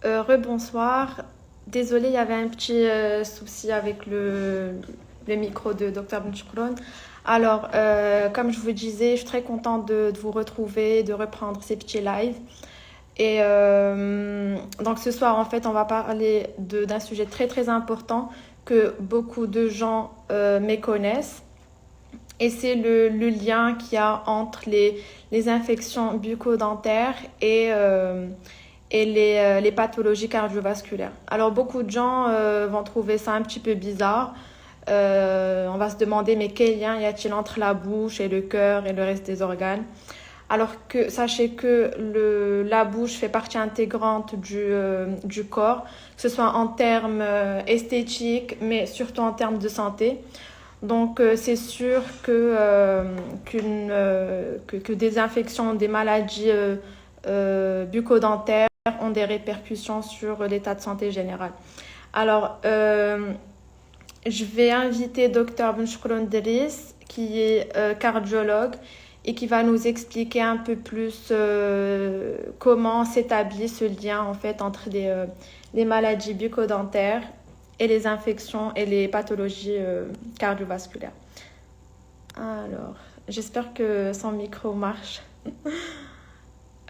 Rebonsoir. Désolée, il y avait un petit souci avec le micro de Dr Benchkroun. Alors, comme je vous disais, je suis très contente de vous retrouver, de reprendre ces petits lives. Et donc ce soir, en fait, on va parler d'un sujet très très important que beaucoup de gens méconnaissent. Et c'est le lien qu'il y a entre les infections bucco-dentaires et les pathologies cardiovasculaires. Alors beaucoup de gens vont trouver ça un petit peu bizarre. On va se demander mais quel lien y a-t-il entre la bouche et le cœur et le reste des organes? Alors que sachez que la bouche fait partie intégrante du corps, que ce soit en termes esthétiques, mais surtout en termes de santé. Donc, c'est sûr que des infections, des maladies bucco-dentaires ont des répercussions sur l'état de santé général. Alors, je vais inviter Dr Benchkroun Deris, qui est cardiologue et qui va nous expliquer un peu plus comment s'établit ce lien en fait entre les maladies bucco-dentaires et les infections et les pathologies cardiovasculaires. Alors, j'espère que son micro marche.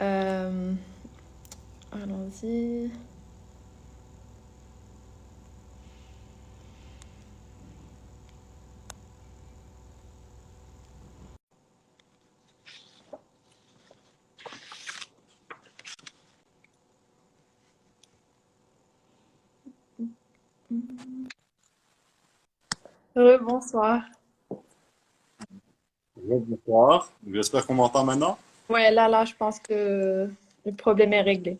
Euh, Allons-y. Bonsoir. Bonsoir. J'espère qu'on m'entend maintenant. Ouais, là, je pense que le problème est réglé.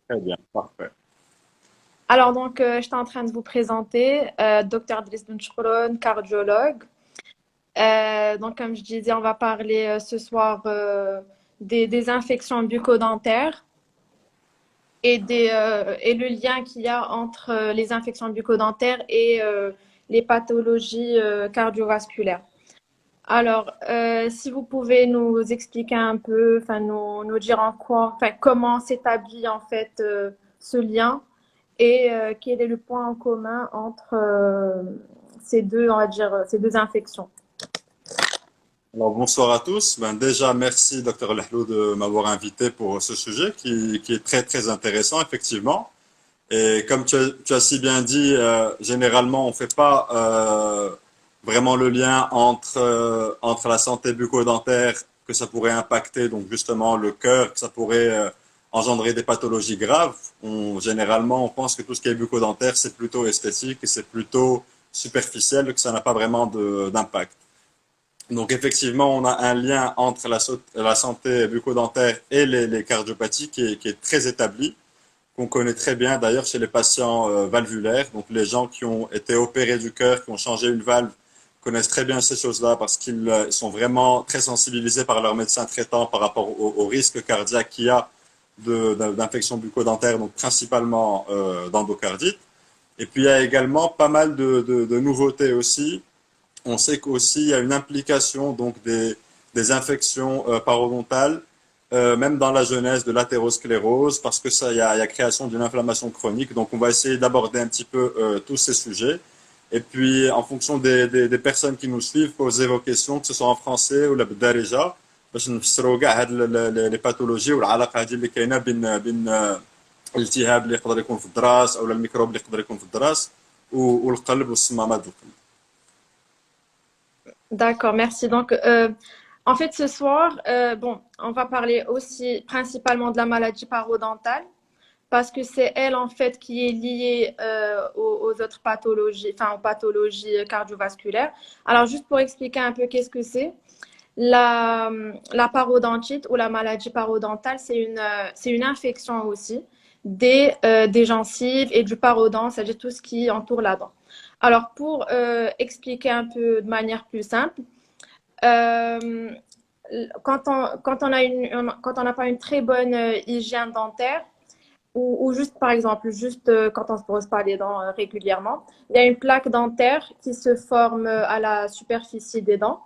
Très bien, parfait. Alors, donc, j'étais en train de vous présenter Dr Driss Benchkroun, cardiologue. Donc, comme je disais, on va parler ce soir des infections bucco-dentaires et le lien qu'il y a entre les infections bucco-dentaires et les pathologies cardiovasculaires. Alors, si vous pouvez nous expliquer un peu, enfin nous dire en quoi, enfin comment s'établit en fait ce lien et quel est le point en commun entre ces deux, on va dire, ces deux infections. Alors, bonsoir à tous. Ben, déjà, merci, Dr. Lehlou, de m'avoir invité pour ce sujet qui est très, très intéressant, effectivement. Et comme tu as si bien dit, généralement, on ne fait pas vraiment le lien entre la santé bucco-dentaire que ça pourrait impacter, donc justement le cœur, que ça pourrait engendrer des pathologies graves. Généralement, on pense que tout ce qui est bucco-dentaire, c'est plutôt esthétique et c'est plutôt superficiel, que ça n'a pas vraiment d'impact. Donc effectivement, on a un lien entre la santé bucco-dentaire et les cardiopathies qui est très établi, qu'on connaît très bien d'ailleurs chez les patients valvulaires. Donc les gens qui ont été opérés du cœur, qui ont changé une valve, connaissent très bien ces choses-là parce qu'ils sont vraiment très sensibilisés par leur médecin traitant par rapport au risque cardiaque qu'il y a d'infection bucco-dentaire, donc principalement d'endocardite. Et puis il y a également pas mal de nouveautés aussi. On sait qu'aussi il y a une implication donc des infections parodontales, même dans la jeunesse, de l'athérosclérose, parce que ça, il y a création d'une inflammation chronique. Donc on va essayer d'aborder un petit peu tous ces sujets. Et puis en fonction des personnes qui nous suivent, poser vos questions, que ce soit en français ou la بالدارجة باش نفسروا كاع هاد لي باثولوجي والعلاقه هذه اللي كاينه بين الالتهاب اللي يقدر يكون في الدراس او الميكروب اللي يقدر يكون في الدراس والقلب والصمامات القلب. D'accord, merci. Donc, en fait, ce soir, bon, on va parler aussi principalement de la maladie parodontale parce que c'est elle, en fait, qui est liée aux autres pathologies, enfin, aux pathologies cardiovasculaires. Alors, juste pour expliquer un peu qu'est-ce que c'est, la parodontite ou la maladie parodontale, c'est une infection aussi des gencives et du parodont, c'est-à-dire tout ce qui entoure la dent. Alors, pour expliquer un peu de manière plus simple, euh, quand on n'a pas une très bonne hygiène dentaire, ou juste, par exemple, juste quand on ne se brosse pas les dents régulièrement, il y a une plaque dentaire qui se forme à la superficie des dents.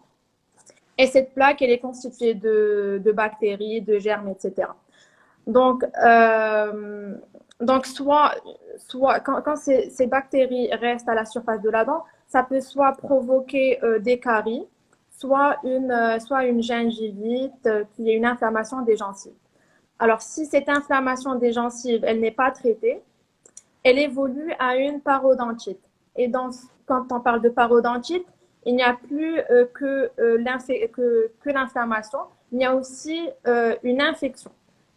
Et cette plaque, elle est constituée de bactéries, de germes, etc. Donc, donc soit quand ces bactéries restent à la surface de la dent, ça peut soit provoquer des caries, soit une gingivite, qui est une inflammation des gencives. Alors, si cette inflammation des gencives, elle n'est pas traitée, elle évolue à une parodontite. Et quand on parle de parodontite, il n'y a plus que l'inflammation, il y a aussi une infection.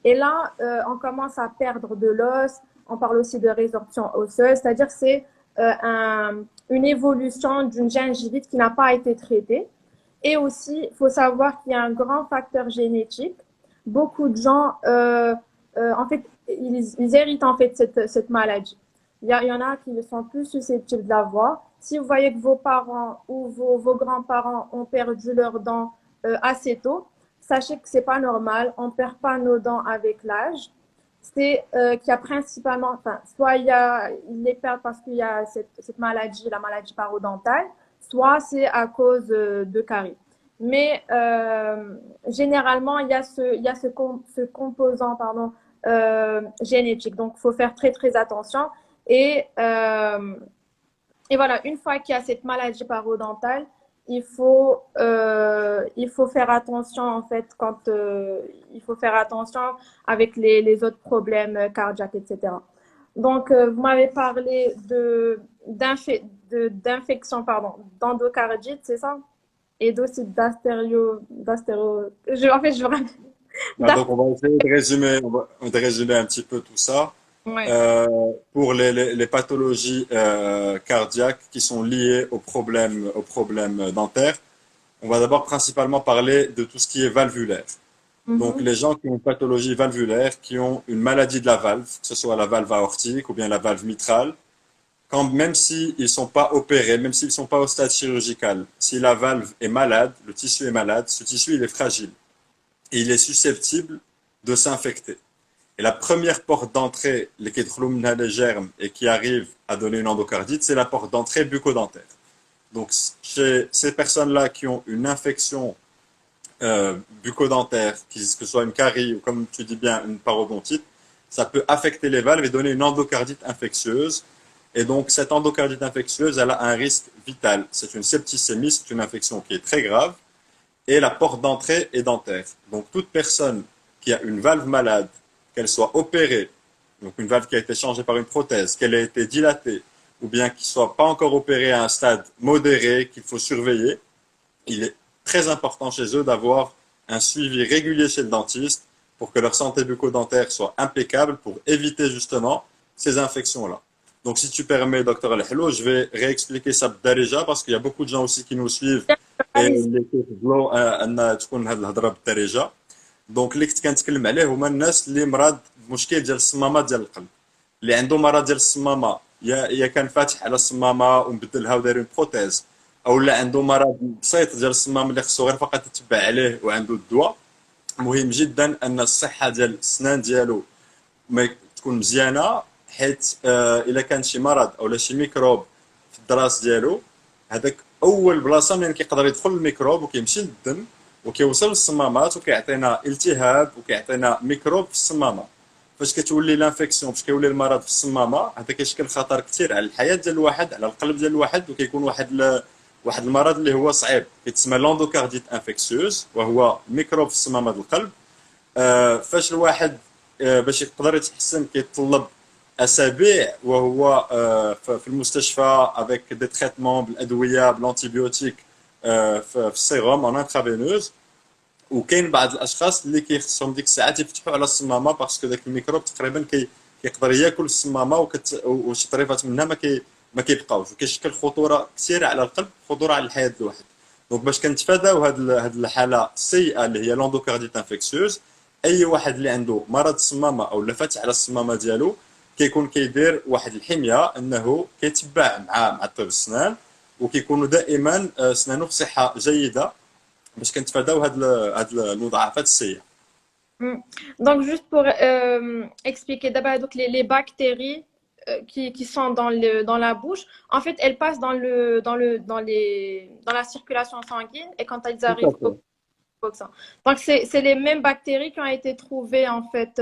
Et là, on commence à perdre de l'os, on parle aussi de résorption osseuse, c'est-à-dire que c'est une évolution d'une gingivite qui n'a pas été traitée. Et aussi, il faut savoir qu'il y a un grand facteur génétique. Beaucoup de gens, en fait, ils héritent en fait cette maladie. Il y en a qui sont plus susceptibles de l'avoir. Si vous voyez que vos parents ou vos grands-parents ont perdu leurs dents assez tôt, sachez que c'est pas normal. On perd pas nos dents avec l'âge. C'est qu'il y a principalement, enfin, soit ils les perdent parce qu'il y a cette maladie, la maladie parodontale, soit c'est à cause de caries. Mais généralement, il y a ce composant pardon, génétique. Donc, il faut faire très, très attention. Et, euh, et voilà, une fois qu'il y a cette maladie parodontale, il faut faire attention en fait il faut faire attention avec les autres problèmes cardiaques, etc. Donc, vous m'avez parlé d'infection, pardon, d'endocardite, c'est ça? Et d'aussi en fait, je Bah, donc, on va essayer de résumer, de résumer un petit peu tout ça. ouais. Pour les pathologies cardiaques qui sont liées aux problèmes dentaires, on va d'abord principalement parler de tout ce qui est valvulaire. Donc, Mhm. les gens qui ont une pathologie valvulaire, qui ont une maladie de la valve, que ce soit la valve aortique ou bien la valve mitrale, même s'ils ne sont pas opérés, même s'ils ne sont pas au stade chirurgical, si la valve est malade, le tissu est malade, ce tissu il est fragile et il est susceptible de s'infecter. Et la première porte d'entrée, les germes et qui arrive à donner une endocardite, c'est la porte d'entrée bucco-dentaire. Donc, chez ces personnes-là qui ont une infection bucco-dentaire, que ce soit une carie ou comme tu dis bien une parodontite, ça peut affecter les valves et donner une endocardite infectieuse. Et donc, cette endocardite infectieuse, elle a un risque vital. C'est une septicémie, c'est une infection qui est très grave. Et la porte d'entrée est dentaire. Donc, toute personne qui a une valve malade, qu'elle soit opérée, donc une valve qui a été changée par une prothèse, qu'elle ait été dilatée, ou bien qu'il ne soit pas encore opérée à un stade modéré qu'il faut surveiller, il est très important chez eux d'avoir un suivi régulier chez le dentiste pour que leur santé bucco-dentaire soit impeccable pour éviter justement ces infections-là. Donc, si tu permets, docteur Al-Hello, je vais réexpliquer ça déjà parce qu'il y a beaucoup de gens aussi qui nous suivent et Allez-y. اللي كيفضلوا ان تكون هذه الهضره بالدارجه. دونك اللي كنت كنتكلم عليه هما الناس اللي مرض بمشكل ديال الصمامات ديال القلب، اللي عنده مرض ديال الصمامه، يا كان فاتح على الصمامه ومبدلها وداير بروتيز، او لا عنده مرض بسيط ديال الصمام اللي خصو غير فقط يتبع عليه وعنده الدواء. مهم جدا ان الصحه ديال الاسنان ديالو ما تكون مزيانه، حيت الا كان شي مرض او شي ميكروب في الدراس ديالو، هذاك اول بلاصه منين كيقدر يدخل الميكروب وكيمشي للدم وكيوصل للصمامات وكيعطينا التهاب وكيعطينا ميكروب في الصمامه. فاش كتولي لانفيكسيون، فاش كيولي المرض في الصمامه، هذا كيشكل خطر كثير على الحياه ديال الواحد، على القلب ديال الواحد، وكيكون واحد المرض اللي هو صعيب كيتسمى لوندوكارديت انفيكسيوز، وهو ميكروب في الصمامه ديال القلب. فاش الواحد باش يقدر يتحسن كيتطلب اسابيع وهو في المستشفى افيك دي تريتمون بالادويه بالانتيبيوتيك في السيروم اون انترافينوز. وكاين بعض الاشخاص اللي كيخصهم ديك الساعات يفتحوا على الصمامه باسكو داك الميكروب تقريبا كيقدر ياكل الصمامه وشي طريفات منها ما كيبقاوش، وكيشكل خطوره كثيره على القلب، خطوره على الحياه ديال الواحد. دونك باش كنتفاداو هاد الحاله السيئه اللي هي لوندوكارديت انفيكسيوز، اي واحد اللي عنده مرض الصمامه او اللي فاتح على الصمامه ديالو كيكون كيدير واحد الحميه انه كيتبع مع طبيب السنان، وكيكونوا دائما سنانه في صحه جيده باش كنتفاداو هاد المضاعفات السيئه. Mm. Donc, juste pour expliquer d'abord donc les bactéries qui sont dans la bouche, en fait, elles passent dans la circulation sanguine et quand elles Tout à arrivent au fait. coxin. Donc, c'est les mêmes bactéries qui ont été trouvées en fait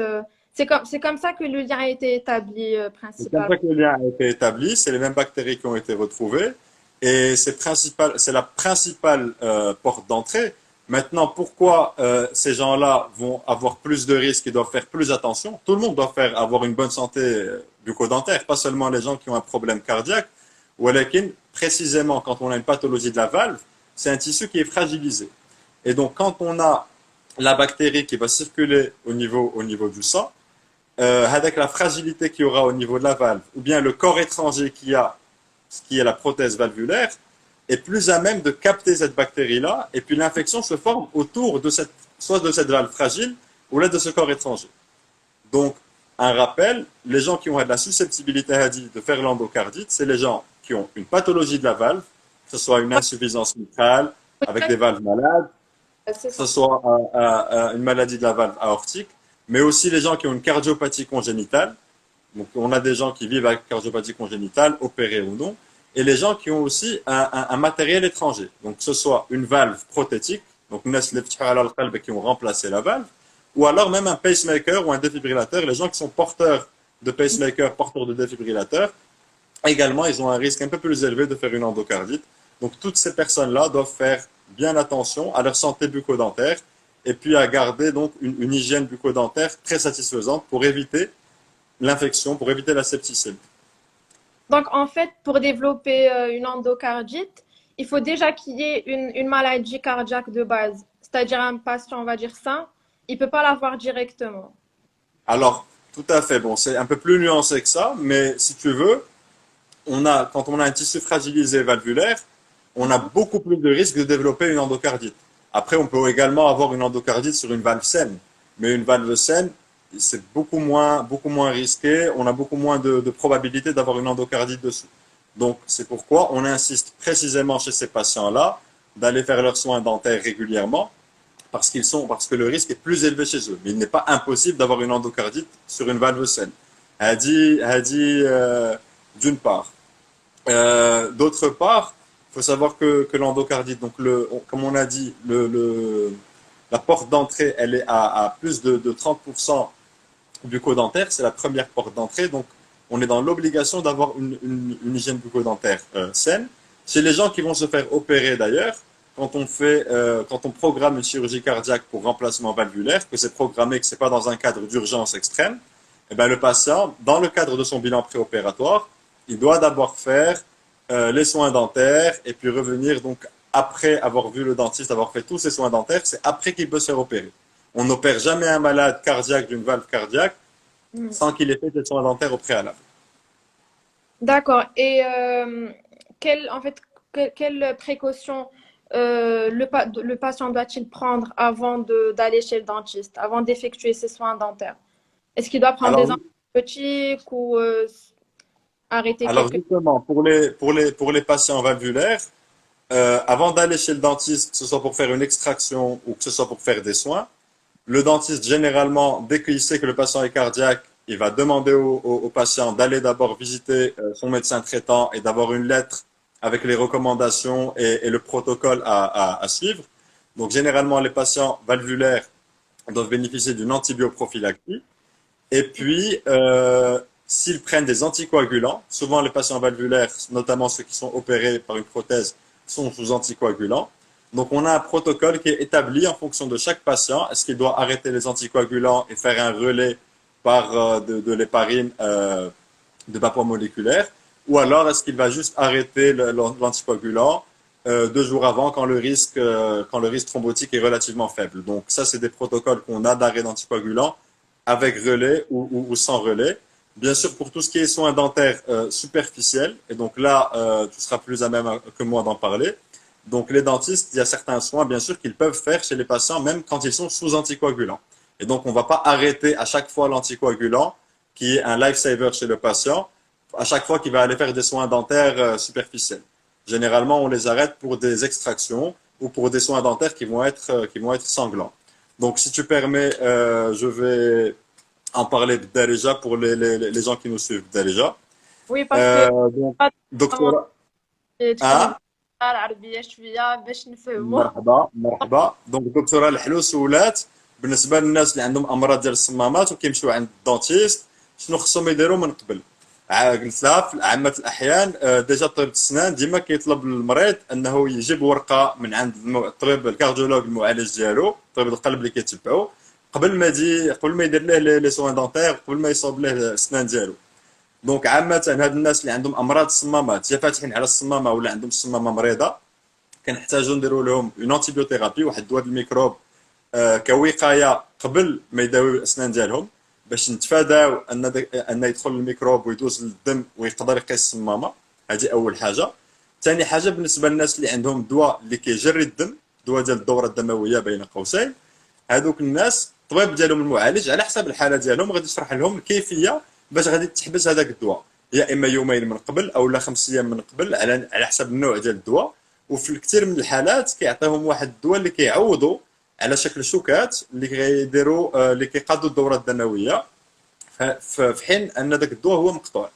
C'est comme ça que le lien a été établi C'est comme principalement. ça que le lien a été établi, c'est les mêmes bactéries qui ont été retrouvées et c'est la principale porte d'entrée. Maintenant, pourquoi ces gens-là vont avoir plus de risques et doivent faire plus attention? Tout le monde doit avoir une bonne santé bucco-dentaire, pas seulement les gens qui ont un problème cardiaque. Ou précisément quand on a une pathologie de la valve, c'est un tissu qui est fragilisé. Et donc, quand on a la bactérie qui va circuler au niveau du sang, avec la fragilité qu'il y aura au niveau de la valve, ou bien le corps étranger qui est la prothèse valvulaire, est plus à même de capter cette bactérie-là, et puis l'infection se forme autour de soit de cette valve fragile, ou là de ce corps étranger. Donc, un rappel, les gens qui ont de la susceptibilité à de faire l'endocardite, c'est les gens qui ont une pathologie de la valve, que ce soit une insuffisance mitrale, avec des valves malades, C'est que ce ça. soit une maladie de la valve aortique, mais aussi les gens qui ont une cardiopathie congénitale. Donc, on a des gens qui vivent avec cardiopathie congénitale, opérés ou non, et les gens qui ont aussi un matériel étranger. Donc, que ce soit une valve prothétique, donc qui ont remplacé la valve, ou alors même un pacemaker ou un défibrillateur. Les gens qui sont porteurs de pacemaker, porteurs de défibrillateur, également, ils ont un risque un peu plus élevé de faire une endocardite. Donc, toutes ces personnes-là doivent faire bien attention à leur santé bucco-dentaire et puis à garder donc une hygiène bucco-dentaire très satisfaisante pour éviter l'infection, pour éviter la septicémie. Donc, en fait, pour développer une endocardite, il faut déjà qu'il y ait une maladie cardiaque de base. C'est-à-dire un patient, on va dire sain, il ne peut pas l'avoir directement. Alors, tout à fait, bon, c'est un peu plus nuancé que ça, mais si tu veux, quand on a un tissu fragilisé valvulaire, on a Mhm. beaucoup plus de risques de développer une endocardite. Après, on peut également avoir une endocardite sur une valve saine, mais une valve saine, c'est beaucoup moins risqué, on a beaucoup moins de probabilité d'avoir une endocardite dessus. Donc, c'est pourquoi on insiste précisément chez ces patients-là d'aller faire leurs soins dentaires régulièrement, parce que le risque est plus élevé chez eux. Mais il n'est pas impossible d'avoir une endocardite sur une valve saine. D'une part. D'autre part, il faut savoir que l'endocardite, donc comme on a dit, la porte d'entrée, elle est à plus de 30% bucco-dentaire, c'est la première porte d'entrée, donc on est dans l'obligation d'avoir une hygiène bucco-dentaire saine. Chez les gens qui vont se faire opérer d'ailleurs, quand on programme une chirurgie cardiaque pour remplacement valvulaire, que c'est programmé, que c'est pas dans un cadre d'urgence extrême, eh ben le patient, dans le cadre de son bilan préopératoire, il doit d'abord faire les soins dentaires et puis revenir donc après avoir vu le dentiste, avoir fait tous ses soins dentaires, c'est après qu'il peut se faire opérer. On n'opère jamais un malade cardiaque d'une valve cardiaque Mhm. sans qu'il ait fait des soins dentaires au préalable. D'accord. Et en fait, quelle précaution le patient doit-il prendre avant d'aller chez le dentiste, avant d'effectuer ses soins dentaires? Est-ce qu'il doit prendre Alors, des antibiotiques ou arrêter alors quelques... justement, pour les patients valvulaires, avant d'aller chez le dentiste, que ce soit pour faire une extraction ou que ce soit pour faire des soins, le dentiste, généralement, dès qu'il sait que le patient est cardiaque, il va demander au patient d'aller d'abord visiter son médecin traitant et d'avoir une lettre avec les recommandations et le protocole à suivre. Donc, généralement, les patients valvulaires doivent bénéficier d'une antibioprophylaxie. Et puis, s'ils prennent des anticoagulants, souvent les patients valvulaires, notamment ceux qui sont opérés par une prothèse, sont sous anticoagulants. Donc, on a un protocole qui est établi en fonction de chaque patient. Est-ce qu'il doit arrêter les anticoagulants et faire un relais par de l'héparine de moléculaire, ou alors est-ce qu'il va juste arrêter l'anticoagulant 2 jours avant quand le risque thrombotique est relativement faible. Donc ça, c'est des protocoles qu'on a d'arrêt d'anticoagulant avec relais ou sans relais. Bien sûr, pour tout ce qui est soins dentaires superficiels, et donc là, tu seras plus à même que moi d'en parler. Donc les dentistes, il y a certains soins, bien sûr, qu'ils peuvent faire chez les patients, même quand ils sont sous anticoagulants. Et donc, on ne va pas arrêter à chaque fois l'anticoagulant, qui est un lifesaver chez le patient, à chaque fois qu'il va aller faire des soins dentaires superficiels. Généralement, on les arrête pour des extractions ou pour des soins dentaires qui vont être sanglants. Donc, si tu permets, je vais en parler déjà pour les gens qui nous suivent déjà. Oui, parce que Donc, docteur, تكلم hein? العربية شوية باش نفهموا. مرحبا مرحبا. Donc, doctorat الحلو سولات. بالنسبه للناس اللي عندهم امراض ديال الصمامات وكيمشيو عند الدونتيست، شنو خصهم يديروا من قبل؟ قلت لها في عامه الاحيان ديجا طبيب السنان ديما كيطلب للمريض انه يجيب ورقه من عند الطبيب الكارديولوج المعالج ديالو، طبيب القلب اللي كيتبعو، قبل ما يدير له لي سوان دونتير، قبل ما يصوب له السنان ديالو. دونك عامه هاد الناس اللي عندهم امراض الصمامات يا فاتحين على الصمامه ولا عندهم الصمامه مريضه، كنحتاجوا نديروا لهم اون انتيبيوثيرابي، واحد الدواء الميكروب كوقايه قبل ما يداويو الاسنان ديالهم، باش نتفاداو ان يدخل الميكروب ويدوز للدم ويقدر يقيس الصمامه. هذه اول حاجه. ثاني حاجه بالنسبه للناس اللي عندهم دواء اللي كيجري الدم، دواء ديال الدوره الدمويه بين قوسين، هذوك الناس الطبيب ديالهم المعالج على حسب الحاله ديالهم غادي يشرح لهم الكيفيه باش غادي تحبس هذاك الدواء، يا اما يومين من قبل او لا 5 ايام من قبل، على حسب النوع ديال الدواء. وفي الكثير من الحالات كيعطيهم واحد الدواء اللي كيعوضوا على شكل شوكات اللي كيديروا اللي كيقادوا الدوره الدمويه، في حين ان ذاك الدواء هو مقطوع.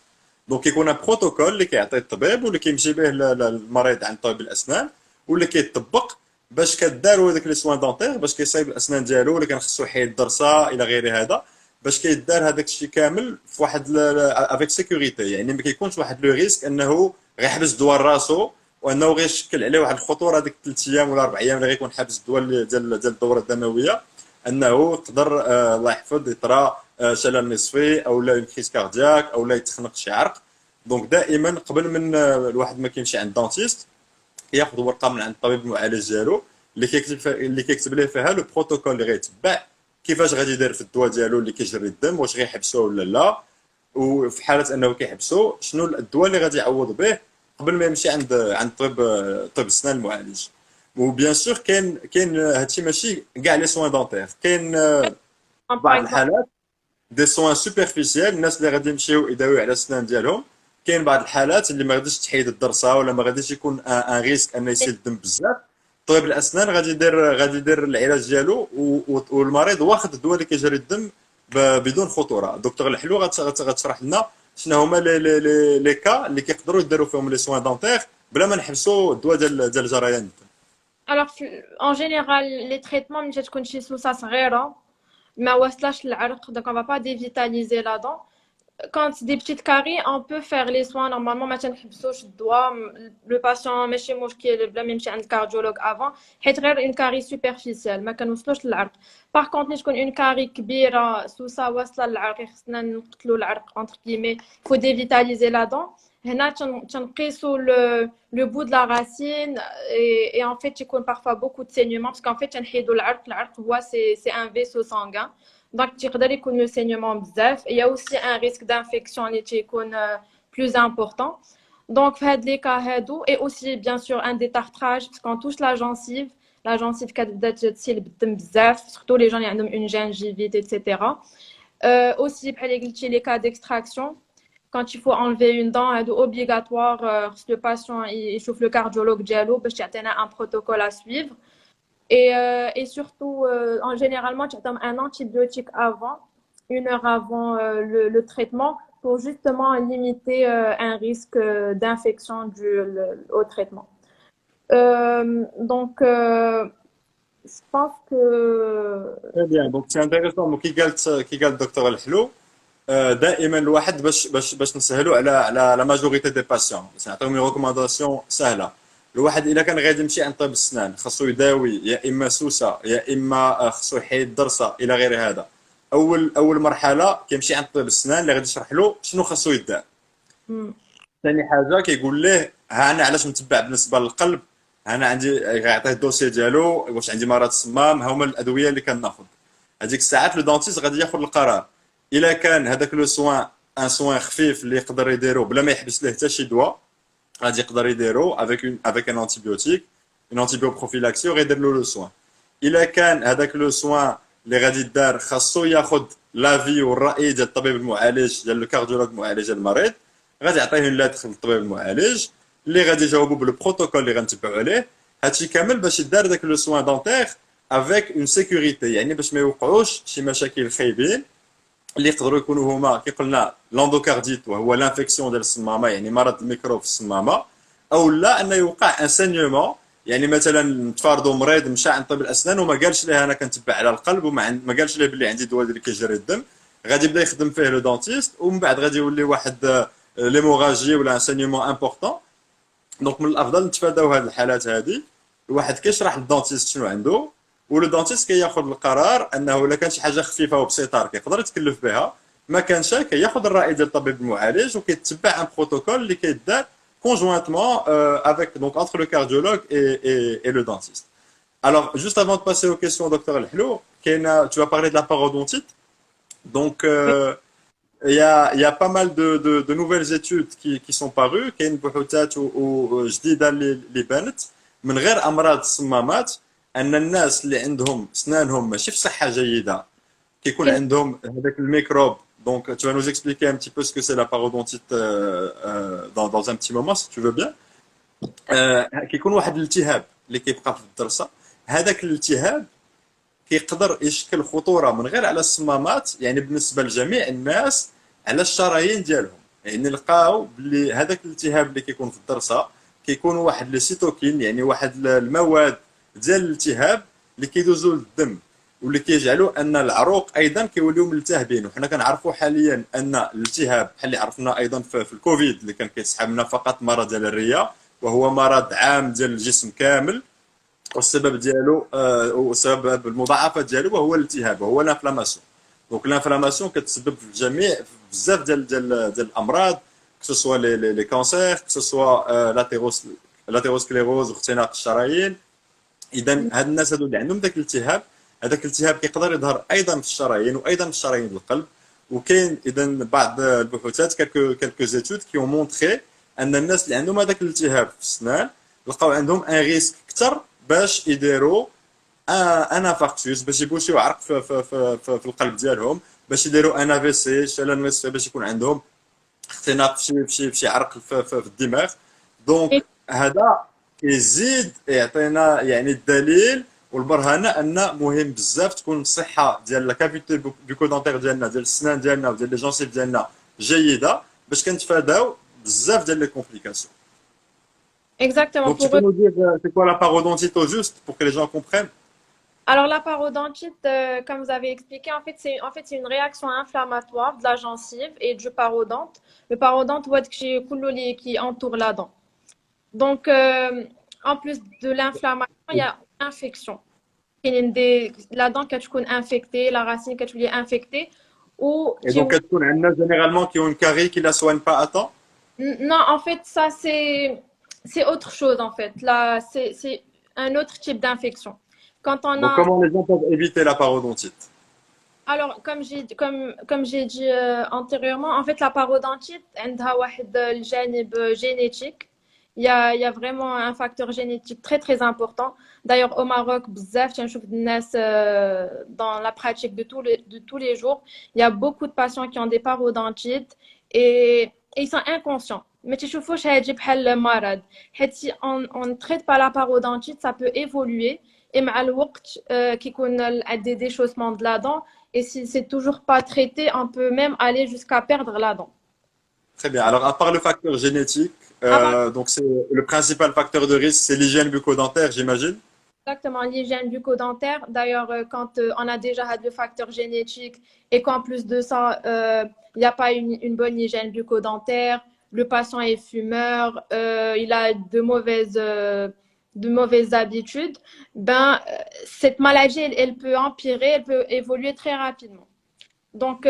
دونك كيكون بروتوكول اللي كيعطي الطبيب واللي كيمشي به المريض عند طبيب الاسنان، واللي كيطبق باش كداروا هذاك لي سوان دونتير باش كيصايب الاسنان ديالو، ولا كان خصو يحيد ضرسه الى غير هذا، باش كيدار هذاك الشيء كامل في واحد افيك سيكوريتي، يعني ما كيكونش واحد لو ريسك انه غيحبس الدواء راسو وانه غيشكل عليه واحد الخطوره هذيك 3 ايام ولا 4 ايام اللي غيكون حابس الدواء ديال الدوره الدمويه، انه يقدر الله يحفظ يطرا شلل نصفي او لا كريس كاردياك او لا يتخنق شي عرق. دونك دائما قبل من الواحد ما كيمشي عند دانتيست كياخذ ورقه من عند الطبيب المعالج ديالو اللي كيكتب ليه فيها لو بروتوكول اللي غيتبع، كيفاش غادي يدير في الدواء ديالو اللي كيجري الدم، واش غيحبسوه ولا لا، وفي حاله انه كيحبسوه شنو الدواء اللي غادي يعوض به قبل ما يمشي عند طبيب السنان المعالج. وبيان سور كاين هادشي ماشي كاع لي سوان دونتير، كاين Par بعض exemple. الحالات دي سوان سوبرفيسيال، الناس اللي غادي يمشيو يداويو على السنان ديالهم، كاين بعض الحالات اللي ما غاديش تحيد الضرسه ولا ما غاديش يكون ان ريسك ان يسيل الدم بزاف، طبيب الاسنان غادي يدير العلاج ديالو والمريض واخد الدواء اللي كيجري الدم بدون خطوره. دكتور الحلو غتشرح لنا شنو هما لي كا اللي كيقدروا يديروا فيهم لي سوان دونتير بلا ما نحبسوا الدواء ديال جريان الدم. Alors, en général, les traitements, مش تكون شي سوسة صغيرة ما وصلش للعرق, donc on va pas dévitaliser la dent. Quand c'est des petites caries, on peut faire les soins normalement. ما تنحبسوش الدواء. Le patient ماشي مشكل بلا ما يمشي عند الكارديولوج avant, حيت غير une carie superficielle ما كنوصلوش للعرق. Par contre, ملي تكون une carie كبيرة سوسة واصلة للعرق, خصنا نقتلوا العرق entre guillemets, il faut dévitaliser la dent. هنا تنقيسوا le bout de la racine et en fait يكون parfois beaucoup de saignement parce qu'en fait تنحيدوا العرق هو c'est un vaisseau sanguin. Donc, تقدر يكون le saignement بزاف. Il y a aussi un risque d'infection اللي تيكون plus important. Donc, في هاد les cas هادو, et aussi bien sûr un détartrage parce qu'on touche la gencive كتبدا تسيل بالدم بزاف, surtout les gens اللي عندهم une gingivite etc. Aussi بحال اللي قلتي les cas d'extraction, quand il faut enlever une dent هادو obligatoire, le patient يشوف le cardiologue ديالو باش يعطينا un protocole à suivre. Et surtout, généralement, tu as un antibiotique avant, 1 heure avant le traitement, pour justement limiter un risque d'infection dû au traitement. Donc, je pense que... Très bien, donc c'est intéressant. Donc كي قال الدكتور الحلو دائما الواحد باش نسهلوا على لا ماجوريتي دي باسيون، باش نعطيهم ريكومانداسيون سهله. الواحد الا كان غادي يمشي عند طبيب السنان خاصو يداوي يا اما سوسه يا اما خاصو يحيد ضرسه الى غير هذا. اول مرحله كيمشي عند طبيب السنان اللي غادي يشرح له شنو خاصو يدار. ثاني حاجه كيقول ليه ها انا علاش نتبع بالنسبه للقلب، انا عندي غيعطيه الدوسي ديالو واش عندي مرض الصمام، ها هما الادويه اللي كناخذ. هذيك الساعات لو دونتيست غادي ياخذ القرار الا كان هذاك لو سوان ان سوان خفيف اللي يقدر يديرو بلا ما يحبس ليه حتى شي دواء، غادي يقدر يديرو افيك ان انتيبيوتيك اون انتيبيوبروفيلاكسي وغيدير له لو سوان. الا كان هذاك لو سوان اللي غادي يدار خاصو ياخذ لافي والراي ديال الطبيب المعالج ديال الكارديولوج المعالج المريض، غادي يعطيه لا دخل الطبيب المعالج اللي غادي يجاوبو بالبروتوكول اللي غنتبعوا عليه. هادشي كامل باش يدار داك لو سوان دونتير افيك اون سيكوريتي، يعني باش ما يوقعوش شي مشاكل خايبين اللي يقدروا يكونوا هما كي قلنا لاندوكارديت وهو لانفيكسيون ديال الصمامه، يعني مرض الميكروب في الصمامه، او لا ان يوقع ان سانيومون يعني مثلا تفارضوا مريض مشى عند طبيب الاسنان وما قالش ليه انا كنتبع على القلب ما قالش ليه باللي عندي دواء اللي كيجري الدم، غادي يبدا يخدم فيه لو دونتيست ومن بعد غادي يولي واحد ليموراجي ولا ان سانيومون امبورطون. دونك من الافضل نتفاداو هذه الحالات هذه. الواحد كيشرح للدونتيست شنو عنده، ولو دونتيست كياخذ القرار انه الا كان شي حاجه خفيفه وبسيطه يقدر يتكلف بها، ما كانش كياخذ الراي ديال الطبيب المعالج وكيتبع ان بروتوكول اللي كيدار conjointement avec donc entre le cardiologue et le dentiste. Alors, juste avant de passer aux questions, docteur Elhlou, tu vas parler de la parodontite. Donc, il y a pas mal de nouvelles études qui sont parues. كاين بحوثات جديده اللي بانت من غير امراض الصمامات ان الناس اللي عندهم اسنانهم ماشي في صحه جيده كيكون عندهم هذاك الميكروب. Donc, tu vas nous expliquer un petit peu ce que c'est la parodontite dans un petit moment, si tu veux bien. كيكون واحد الالتهاب اللي كيبقى في الضرسه، هذاك الالتهاب كيقدر يشكل خطوره من غير على الصمامات، يعني بالنسبه لجميع الناس على الشرايين ديالهم. يعني لقاو بلي هذاك الالتهاب اللي كيكون في الضرسه كيكون واحد لي سيتوكين، يعني واحد المواد ديال الالتهاب اللي كيدوزوا للدم واللي كيجعلوا ان العروق ايضا كيوليو ملتهبين. وحنا كنعرفوا حاليا ان الالتهاب بحال اللي عرفنا ايضا في الكوفيد اللي كان كيسحب لنا فقط مرض ديال الرئه، وهو مرض عام ديال الجسم كامل، والسبب ديالو والسبب المضاعفات ديالو وهو الالتهاب وهو الانفلاماسيون. دونك الانفلاماسيون كتسبب في الجميع في بزاف ديال الامراض، كسوا لي كانسير، كسوا لاتيروسكليروز واختناق الشرايين. اذا هاد الناس هادو اللي عندهم داك الالتهاب، هذاك الالتهاب كيقدر يظهر ايضا في الشرايين وايضا في شرايين القلب. وكاين اذا بعض البحوثات كالكو زيتود كي اون مونطري ان الناس اللي عندهم هذاك الالتهاب في السنان لقاو عندهم ان ريسك اكثر باش يديروا ان انفاركتوس، باش يبوشيو عرق في القلب ديالهم، باش يديروا ان في سي شلل نصفي، باش يكون عندهم اختناق في شي عرق في الدماغ. دونك هذا كيزيد يعطينا يعني الدليل والبرهانه ان مهم بزاف تكون الصحه ديال لا كافيتي بيكودونتير ديالنا، ديال السنان ديالنا وديال لي جونسيف ديالنا جيده باش كنتفاداو بزاف ديال لي كومبليكاسيون. Exactement. Donc tu peux nous dire c'est quoi la parodontite au juste pour que les gens comprennent? Alors, la parodontite, comme vous avez expliqué, c'est une réaction inflammatoire de la gencive et du parodonte. Le parodonte, qui entoure la dent. Donc, en plus de l'inflammation, il y a l'infection. La dent qui est infectée, la racine qui est infectée. Et donc, كتكون عندنا généralement qui ont une carie qui la soigne pas à temps? Non, en fait, ça, c'est autre chose, en fait. Là, c'est un autre type d'infection. Quand on Donc, a... comment les gens peuvent éviter la parodontite? Alors, comme j'ai dit antérieurement, en fait, la parodontite, elle a un génétique. Il y a vraiment un facteur génétique très, très important. D'ailleurs, au Maroc, dans la pratique de tous les jours, il y a beaucoup de patients qui ont des parodontites et ils sont inconscients. Mais tu vois, si on ne traite pas la parodontite, ça peut évoluer. Et avec le temps, qui connaît des déchaussements de la dent, et si c'est toujours pas traité, on peut même aller jusqu'à perdre la dent. Très bien. Alors, à part le facteur génétique, donc c'est le principal facteur de risque, c'est l'hygiène bucco-dentaire, j'imagine? Exactement, l'hygiène bucco-dentaire. D'ailleurs, quand on a déjà le facteur génétique et qu'en plus de ça, il n'y a pas une bonne hygiène bucco-dentaire, le patient est fumeur, il a de mauvaises habitudes, ben, cette maladie, elle peut empirer, elle peut évoluer très rapidement. Donc,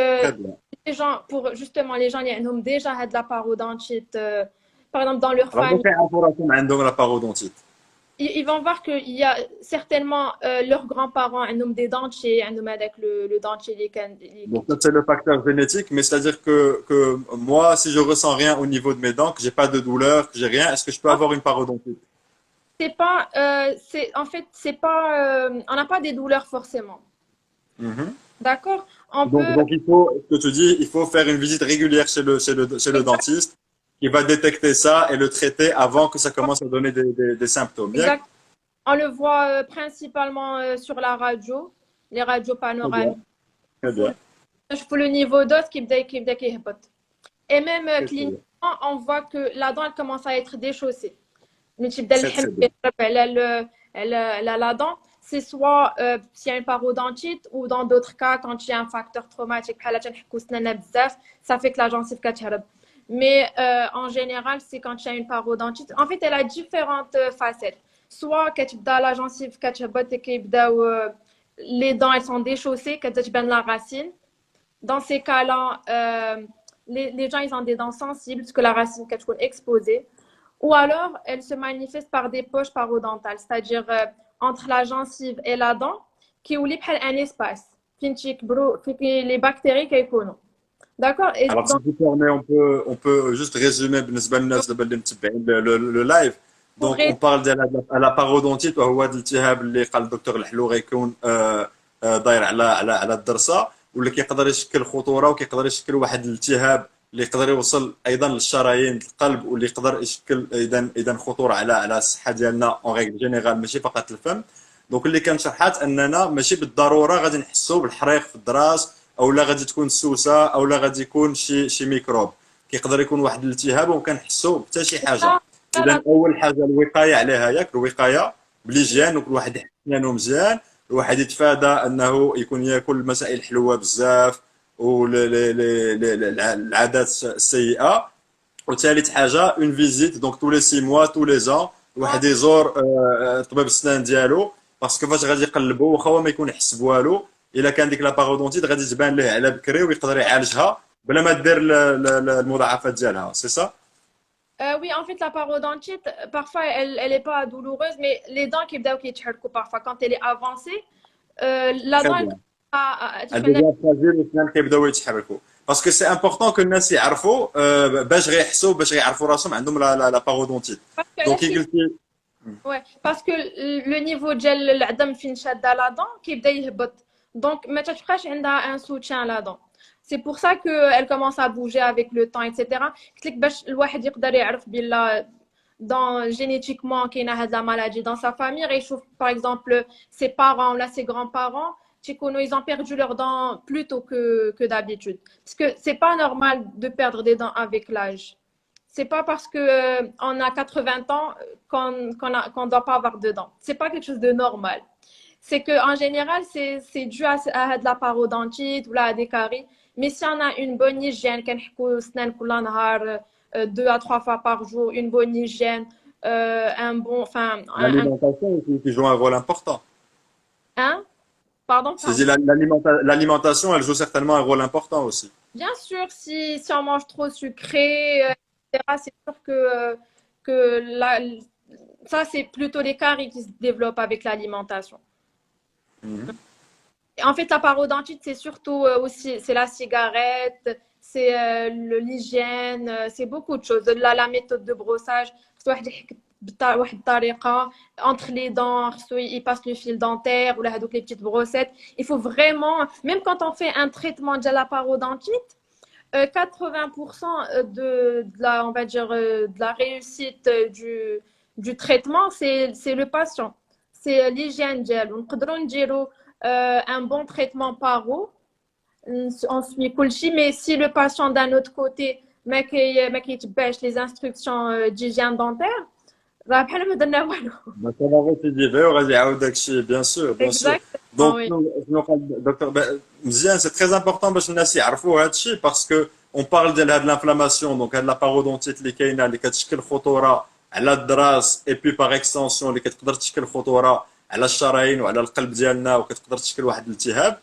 les gens, justement, les gens qui ont déjà de la parodontite, par exemple, dans leur famille, la parodontite. Ils vont voir qu'il y a certainement leurs grands-parents ont des dentiers, avec le dentier. Donc, ça, c'est le facteur génétique, mais c'est-à-dire que moi, si je ressens rien au niveau de mes dents, que j'ai pas de douleur, que j'ai rien, est-ce que je peux avoir une parodontite? C'est pas, en fait, c'est pas, on n'a pas des douleurs forcément. D'accord? Donc, il faut, ce que tu dis, il faut faire une visite régulière chez le dentiste qui va détecter ça et le traiter avant que ça commence à donner des symptômes. Bien? Exact. On le voit principalement sur la radio, les radios panoramiques. Très bien. Pour le niveau d'os qui est. Et même cliniquement, on voit que la dent elle commence à être déchaussée. Mais tu as Très, très bien. la dent, c'est soit s'il y a une parodontite ou dans d'autres cas, quand il y a un facteur traumatique, ça fait que la gencive كتهرب. Mais en général, c'est quand il y a une parodontite. En fait, elle a différentes facettes. Soit كتبدا la gencive كتهبط كيبداو les dents elles sont déchaussées, كتبدا تبان la racine. Dans ces cas-là, les gens ils ont des dents sensibles parce que la racine est exposée. Ou alors, elle se manifeste par des poches parodontales, c'est-à-dire entre la gencive et la dent, qui ouvre un espace. Les bactéries qui sont. D'accord? Et Alors, si donc, tu permets, on peut juste résumer بالنسبة للناس دابا اللي متبعين le live. pour Donc, on parle de la parodontite وهو الالتهاب اللي قال الدكتور الحلو غيكون داير على الضرسة واللي كيقدر يشكل خطورة وكيقدر يشكل واحد الالتهاب اللي يقدر يوصل ايضا للشرايين القلب واللي يقدر يشكل اذا خطوره على الصحه ديالنا اون ريغل جينيرال ماشي فقط الفم. دونك اللي كان شرحات اننا ماشي بالضروره غادي نحسوا بالحريق في الدراس او لا غادي تكون سوسه او لا غادي يكون شي ميكروب كيقدر يكون واحد الالتهاب وما كنحسوا حتى شي حاجه. اذا اول حاجه الوقايه عليها ياك الوقايه بليجيان وكل واحد يحسن سنانو مزيان الواحد يتفادى انه يكون ياكل مسائل حلوه بزاف والعادات السيئه. وثالث حاجه اون فيزيت دونك تو لي 6 موا تو لي زون الواحد يزور طبيب السنان ديالو باسكو فاش غادي يقلبوا واخا هو ما يكون يحس بوالو الا كان ديك لابارودونتيت غادي تبان ليه على بكري ويقدر يعالجها بلا ما دير المضاعفات ديالها سي سا. oui, en fait, la parodontite, parfois, elle est pas douloureuse, mais les dents qui parfois, quand elle est avancée, la تري dent, elle بيان. commence à الديفيا فراجيل والسنان كيبداو يتحركوا باسكو سي امبورطون كو الناس يعرفوا باش غيحسوا باش غيعرفوا راسهم عندهم لا بارودونتيت. parce que là, دونك كي قلتي ouais, parce que le niveau ديال العظم فين شاده la dent كيبدا يهبط. Donc ما تبقاش عندها un soutien à la dent. C'est pour ça que elle commence à bouger avec le temps, etc. قلت لك باش الواحد يقدر يعرف بلا dans génétiquement كاينه هاد la maladie dans sa famille غيشوف par exemple ses parents là ses grands-parents ils ont perdu leurs dents plus tôt que d'habitude. Parce que c'est pas normal de perdre des dents avec l'âge. C'est pas parce que on a 80 ans qu'on doit pas avoir de dents. C'est pas quelque chose de normal. C'est que en général, c'est dû à de la parodontite ou là, à des caries. Mais si on a une bonne hygiène, deux à trois fois par jour, une bonne hygiène, un bon, enfin, l'alimentation qui joue un rôle important. hein? Pardon, C'est pardon. l'alimentation, elle joue certainement un rôle important aussi. Bien sûr, si on mange trop sucré, etc., c'est sûr que la, ça, c'est plutôt les caries qui se développent avec l'alimentation. Mhm. En fait, la parodontite, c'est surtout aussi, c'est la cigarette, c'est l'hygiène, c'est beaucoup de choses. La méthode de brossage, entre les dents, il passe le fil dentaire ou les petites brossettes. Il faut vraiment, même quand on fait un traitement de la parodontite, 80% on va dire, de la réussite du traitement, c'est le patient. C'est l'hygiène ديالو. نقدروا نديروا un bon traitement paro, on suit كلشي, mais si le patient d'un autre côté ما كيتبعش les instructions d'hygiène dentaire, راه بحال ما درنا والو. Donc, on va récidiver, وغادي يعاود داكشي bien sûr, bien sûr. Exactement, Donc, oui. شنو قال دكتور مزيان سي très important باش الناس يعرفوا هادشي parce que on parle ديال هاد l'inflammation donc هاد لا بارودونتيت اللي كاينه اللي كتشكل خطوره على الدراس اي بي باغ اكستنسيون اللي كتقدر تشكل خطوره على الشرايين وعلى القلب ديالنا وكتقدر تشكل واحد الالتهاب.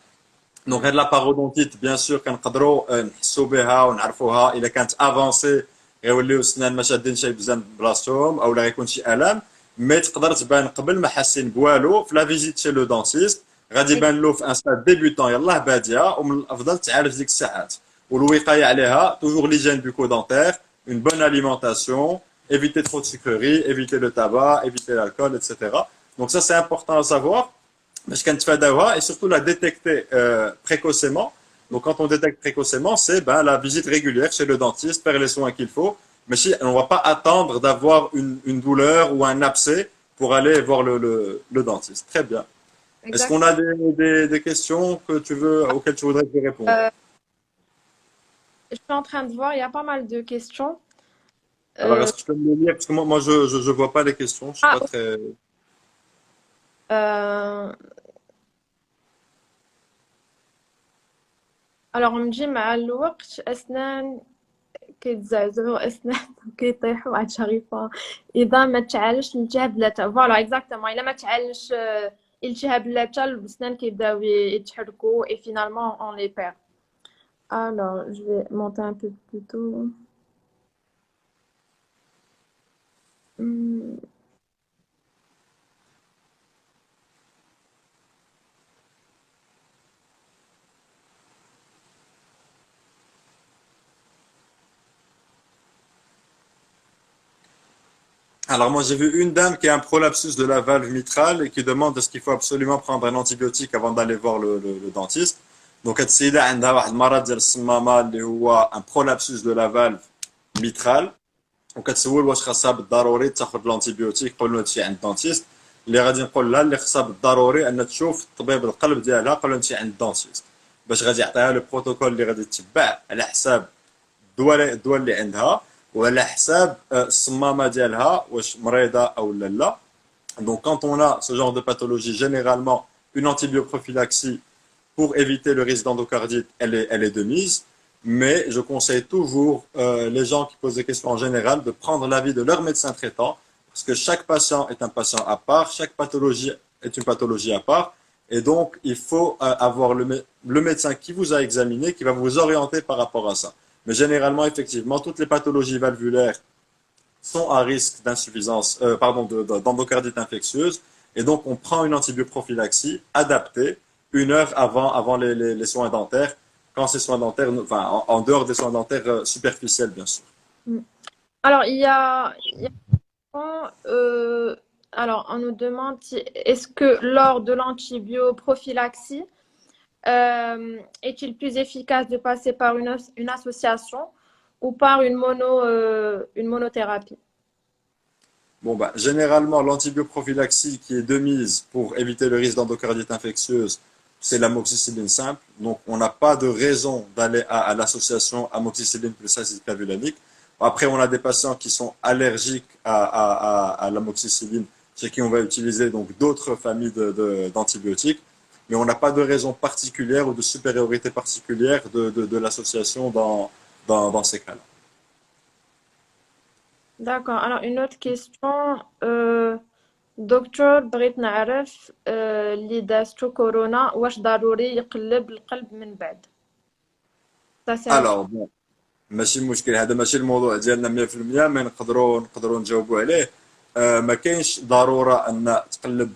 دونك هاد لا بارودونتيت بيان سور كنقدروا نحسوا بها ونعرفوها الا كانت افونسي غيوليو السنان ما شادين شي بزاف بلاصتهم او لا غيكون شي الام مي تقدر تبان قبل ما حاسين بوالو في لا فيزيت شي لو دونتيست غادي يبان له في ان ستاد ديبيوتون يلاه باديه ومن الافضل تعالج ديك الساعات والوقايه عليها توجور ليجين بوكو دونتير اون بون اليمونتاسيون éviter trop de sucreries éviter le tabac éviter l'alcool etc. Donc ça c'est important à savoir باش كنتفاداوها et surtout la détecter précocement. Donc quand on détecte précocement, c'est la visite régulière chez le dentiste, faire les soins qu'il faut. Mais si, on ne va pas attendre d'avoir une douleur ou un abcès pour aller voir le dentiste. Très bien. Est-ce qu'on a Exactement. des questions auxquelles tu voudrais que je réponde? Je suis en train de voir, il y a pas mal de questions. Alors, Euh, est-ce que je peux me le lire? Parce que moi je vois pas les questions. Je suis ah, pas très. euh, alors, on me dit مع الوقت أسنان كيتزعزعوا أسنان وكيطيحوا عاد شريفة إذا ما تعالجش الالتهاب اللثة فوالا اكزاكتومون إلا ما تعالجش التهاب اللثة الأسنان كيبداو يتحركوا et finalement on les perd. Alors, je vais monter un peu plus tôt. Hmm. Alors moi j'ai vu une dame qui a un prolapsus de la valve mitrale et qui demande est-ce qu'il faut absolument prendre un antibiotique avant d'aller voir le dentiste. Donc هاد السيدة عندها واحد المرض ديال الصمامة اللي هو un prolapsus de la valve mitrale وكتسول واش خاصها بالضروري تاخذ الانتيبيوتيك قبل ما تمشي عند الدونتيست. اللي غادي نقول لها اللي خاصها بالضروري ان تشوف طبيب القلب ديالها قبل ما تمشي عند الدونتيست باش غادي يعطيها لو بروتوكول اللي غادي تتبع على حساب الدواء اللي عندها وعلى حساب الصمامه ديالها واش مريضه او لا. Donc quand on a ce genre de pathologie, généralement une antibioprophylaxie pour éviter le risque d'endocardite, elle est de mise. Mais je conseille toujours les gens qui posent des questions en général de prendre l'avis de leur médecin traitant parce que chaque patient est un patient à part, chaque pathologie est une pathologie à part. Et donc, il faut avoir le médecin qui vous a examiné, qui va vous orienter par rapport à ça. Mais généralement, effectivement, toutes les pathologies valvulaires sont à risque d'insuffisance, d'endocardite infectieuse. Et donc, on prend une antibioprophylaxie adaptée 1 heure avant les soins dentaires, quand ces soins dentaires, enfin, en dehors des soins dentaires superficiels, bien sûr. Hmm. Alors, il y a alors, on nous demande est-ce que lors de l'antibioprophylaxie, est-il plus efficace de passer par une association ou par une monothérapie? Bon, bah, généralement, l'antibioprophylaxie qui est de mise pour éviter le risque d'endocardite infectieuse, c'est l'amoxicilline simple. Donc, on n'a pas de raison d'aller à l'association amoxicilline plus acide clavulanique. Après, on a des patients qui sont allergiques à l'amoxicilline, chez qui on va utiliser donc d'autres familles d'antibiotiques. Mais on n'a pas de raison particulière ou de supériorité particulière de l'association dans ces cas-là. D'accord. Alors, une autre question. دكتور بغيت نعرف اللي دازتو كورونا واش ضروري يقلب القلب من بعد. Ça, c'est la Alors, bon, ماشي مشكل هذا ماشي الموضوع ديالنا 100% ما نقدروا نجاوبوا عليه. ما كاينش ضروره ان تقلب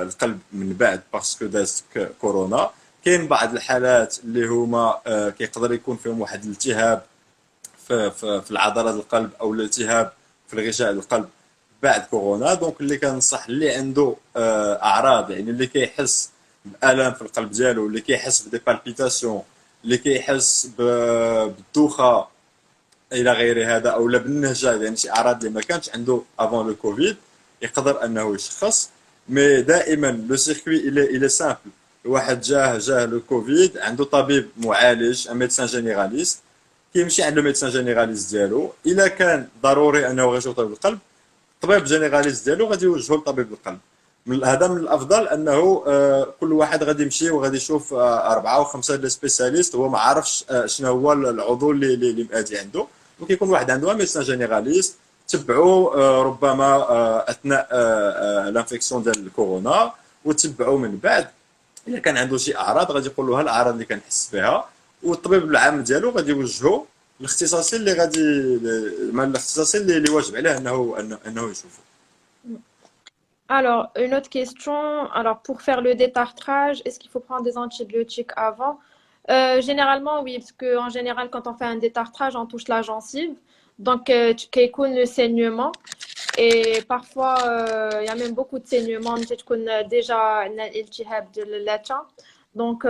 القلب من بعد باسكو دازتك كورونا. كاين بعض الحالات اللي هما كيقدر يكون فيهم واحد الالتهاب في العضلات القلب او الالتهاب في الغشاء القلب بعد كورونا. دونك اللي كنصح اللي عنده اعراض يعني اللي كيحس بالام في القلب ديالو اللي كيحس بدي بالبيتاسيون اللي كيحس بالدوخه الى غير هذا او لا بالنهجه يعني شي اعراض اللي ما كانتش عنده افون لو كوفيد يقدر انه يشخص. مي دائما لو سيركوي الى سامبل. واحد جاه لو كوفيد عنده طبيب معالج ان ميدسان جينيراليست كيمشي عند لو ميدسان جينيراليست ديالو الا كان ضروري انه غيشوف طبيب القلب الطبيب جينيراليست ديالو غادي يوجهو لطبيب القلب. هذا من الافضل انه كل واحد غادي يمشي وغادي يشوف 4 و5 دي سبيسياليست هو ما عارفش شنو هو العضو اللي مأذي عنده. دونك يكون واحد عنده ميدسان جينيراليست تبعوا ربما اثناء الانفيكسيون ديال الكورونا وتبعوا من بعد الا كان عنده شي اعراض غادي يقول له ها الاعراض اللي كنحس بها والطبيب العام ديالو غادي يوجهو الاختصاصي اللي غادي الاختصاصي اللي واجب عليه انه يشوفه. Alors, une autre question. Alors, pour faire le détartrage, est-ce qu'il faut prendre des antibiotiques avant? Généralement, oui, parce qu'en général, quand on fait un détartrage, on touche la gencive. Donc, كيكون le saignement. Et parfois, il y a même beaucoup de saignements. تكون déjà عندنا الالتهاب ديال اللثة. Donc,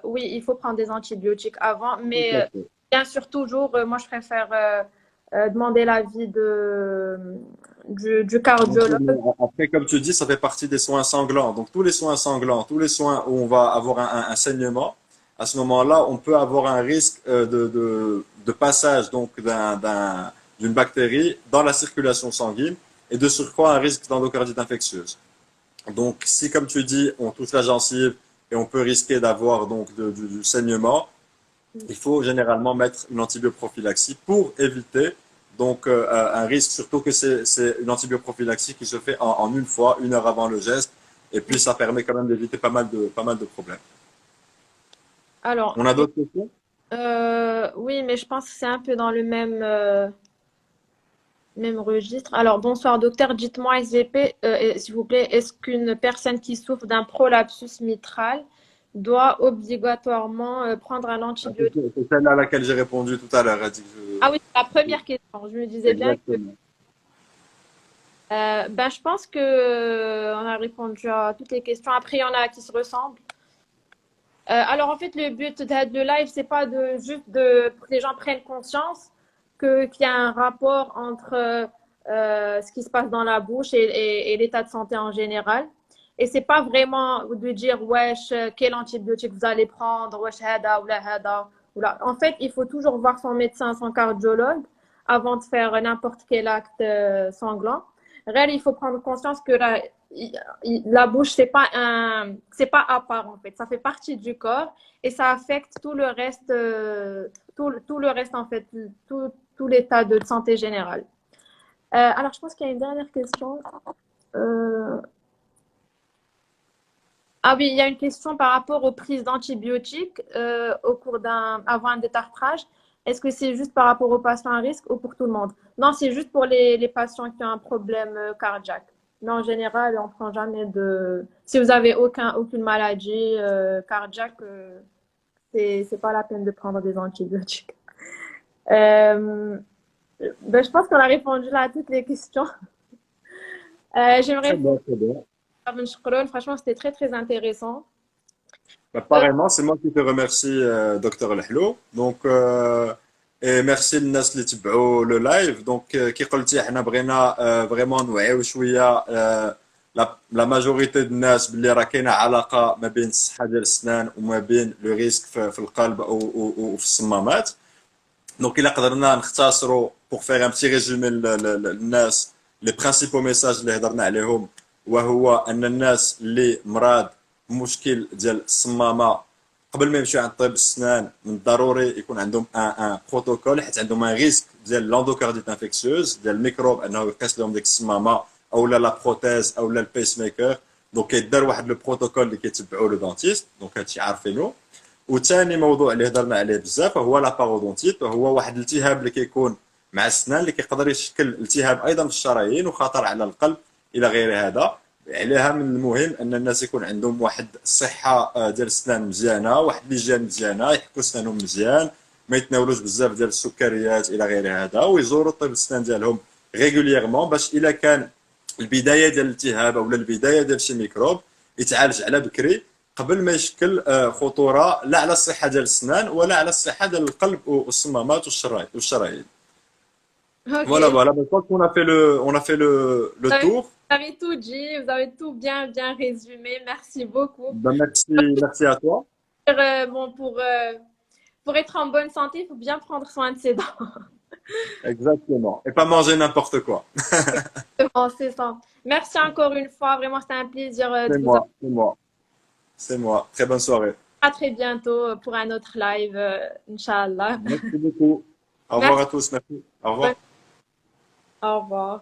oui, il faut prendre des antibiotiques avant. Tout Mais à fait. bien sûr, toujours, moi, je préfère demander l'avis du Bien sûr, mais cardiologue. après, comme tu dis, ça fait partie des soins sanglants. Donc, tous les soins sanglants, tous les soins où on va avoir un saignement, à ce moment-là, on peut avoir un risque de passage donc d'une bactérie dans la circulation sanguine et de surcroît un risque d'endocardite infectieuse. Donc, si, comme tu dis, on touche la gencive et on peut risquer d'avoir donc du saignement, il faut généralement mettre une antibioprophylaxie pour éviter donc un risque, surtout que c'est une antibioprophylaxie qui se fait en une fois, 1 heure avant le geste, et puis ça permet quand même d'éviter pas mal de problèmes. Alors, On a d'autres questions? oui, mais je pense que c'est un peu dans le même registre. Alors, bonsoir docteur, dites-moi SVP, s'il vous plaît, est-ce qu'une personne qui souffre d'un prolapsus mitral doit obligatoirement prendre un Ah, antibiotique? c'est celle à laquelle j'ai répondu tout à l'heure. Ah oui, c'est la première question. Je me disais bien que Exactement. ben, je pense que on a répondu à toutes les questions. Après, il y en a qui se ressemblent. Alors, en fait, le but de live, c'est pas de juste pour que les gens prennent conscience qu'il y a un rapport entre ce qui se passe dans la bouche et l'état de santé en général. Et c'est pas vraiment de dire, wesh, quel antibiotique vous allez prendre, wesh, hada ou la hada. Ou la. En fait, il faut toujours voir son médecin, son cardiologue, avant de faire n'importe quel acte sanglant. Réel, il faut prendre conscience que la bouche, c'est pas à part en fait. Ça fait partie du corps et ça affecte tout le reste, tout le reste en fait, tout l'état de santé générale. Alors, je pense qu'il y a une dernière question. Euh, Ah oui, il y a une question par rapport aux prises d'antibiotiques avant un détartrage. Est-ce que c'est juste par rapport aux patients à risque ou pour tout le monde? Non, c'est juste pour les patients qui ont un problème cardiaque. Mais en général, on prend jamais de. Si vous avez aucune maladie cardiaque, c'est pas la peine de prendre des antibiotiques. Euh, ben, je pense qu'on a répondu là à toutes les questions. Très J'aimerais bien, très bien. vous. Franchement, c'était très très intéressant. Bah, Euh, pareillement, c'est moi qui te remercie, Dr. Lehlo. Donc, et merci للناس اللي تبعوا le live. Donc, كي قلتي احنا بغينا vraiment نوعيو شوية la majorité الناس باللي راه كاينة علاقة ما بين الصحة ديال الأسنان وما بين لو ريسك في القلب وفي الصمامات. Donc, il a قدرنا نختصروا pour faire un petit résumé للناس les principaux messages اللي هضرنا عليهم وهو أن الناس اللي مراد مشكل ديال الصمامة قبل ما يمشيو عند طبيب السنان من الضروري يكون عندهم ان بروتوكول حيت عندهم ان ريسك ديال لاندوكارديت انفكسيوز ديال الميكروب انه يقيس لهم ديك الصمامه او لا بروتيز او لا البيس ميكر. دونك كيدار واحد لو بروتوكول اللي كيتبعوه لو دونتيست. دونك هادشي عارفينه. وثاني موضوع اللي هضرنا عليه بزاف هو لا بارودونتيت وهو واحد الالتهاب اللي كيكون مع السنان اللي كيقدر يشكل التهاب ايضا في الشرايين وخطر على القلب الى غير هذا. عليها من المهم ان الناس يكون عندهم واحد الصحه ديال السنان مزيانه واحد ليجيان مزيانه يحكوا سنانهم مزيان ما يتناولوش بزاف ديال السكريات الى غير هذا ويزوروا طبيب السنان ديالهم ريغوليرمون باش الا كان البدايه ديال الالتهاب او البدايه ديال شي ميكروب يتعالج على بكري قبل ما يشكل خطوره لا على الصحه ديال السنان ولا على الصحه ديال القلب والصمامات والشرايين. Voilà, Ok. voilà. Je pense qu'on a fait le tour. Vous avez tout dit, vous avez tout bien résumé. Merci beaucoup. Ben, merci à toi. Bon, pour être en bonne santé, il faut bien prendre soin de ses dents. Exactement. Et pas manger n'importe quoi. Bon, c'est ça. Merci encore une fois. Vraiment, c'était un plaisir de C'est vous avoir. moi, c'est moi, c'est moi. Très bonne soirée. À très bientôt pour un autre live, Inch'Allah. Merci beaucoup. Au revoir Merci. à tous. Merci. Au revoir. Au revoir.